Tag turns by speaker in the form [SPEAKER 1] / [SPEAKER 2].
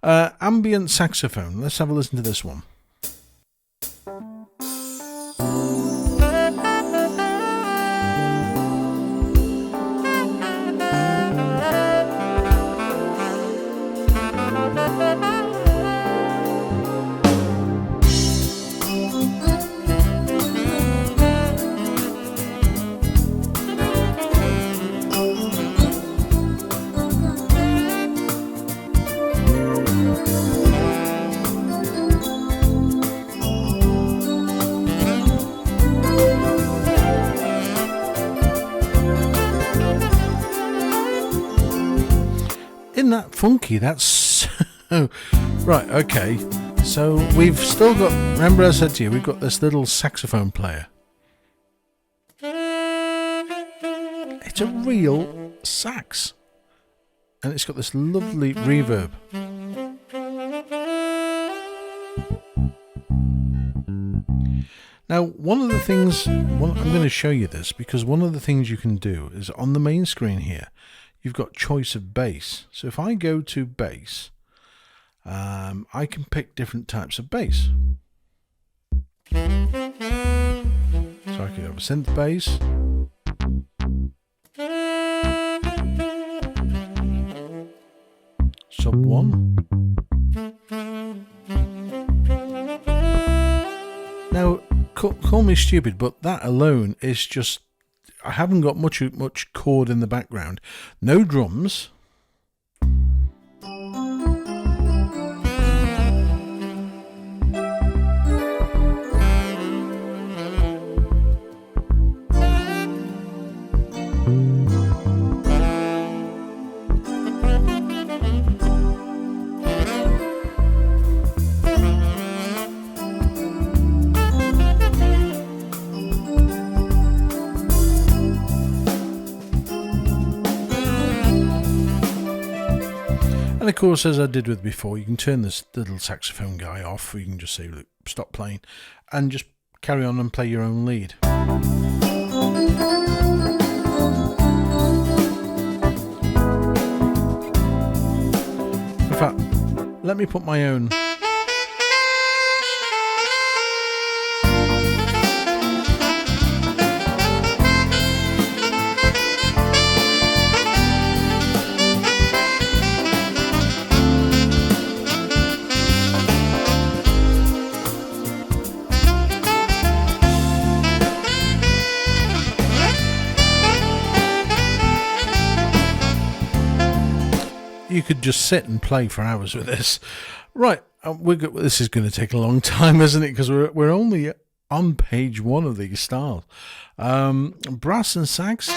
[SPEAKER 1] Ambient saxophone. Let's have a listen to this one. Isn't that funky? That's so... Right, okay. So we've still got... Remember I said to you, we've got this little saxophone player. It's a real sax. And it's got this lovely reverb. Now, one of the things... I'm going to show you this, because one of the things you can do is on the main screen here, you've got choice of bass. So if I go to bass, I can pick different types of bass. So I can have a synth bass. Sub 1. Now, call me stupid, but that alone is just... I haven't got much chord in the background. No drums. And of course, as I did with before, you can turn this little saxophone guy off, or you can just say, look, stop playing, and just carry on and play your own lead. In fact, let me put my own... You could just sit and play for hours with this. Right, this is going to take a long time, isn't it? Because we're only on page 1 of these styles. Brass and sax.